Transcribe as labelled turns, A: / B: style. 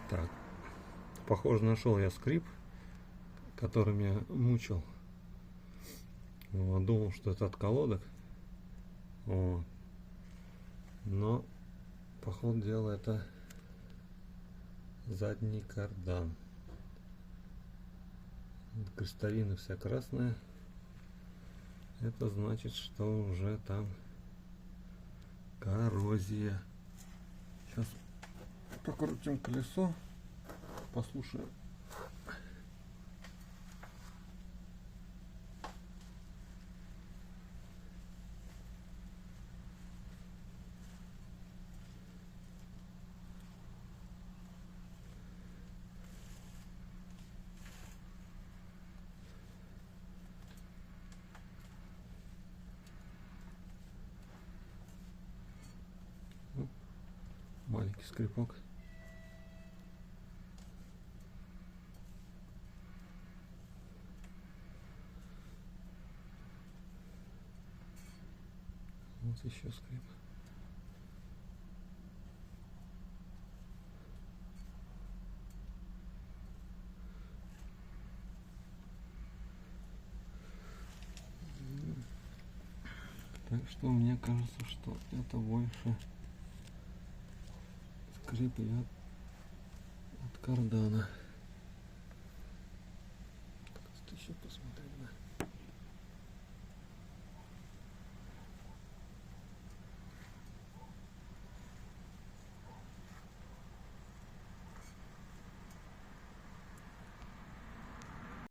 A: Так, похоже, нашел я скрип, который меня мучил. Вот, думал, что это от колодок. Вот. Но, по ходу дела, это задний кардан. Крестовина вся красная. Это значит, что уже там коррозия. Сейчас покрутим колесо, послушаем. Маленький скрипок. Вот еще скрип. Так что мне кажется, что это больше скрип идет от кардана. Так, еще посмотреть, да.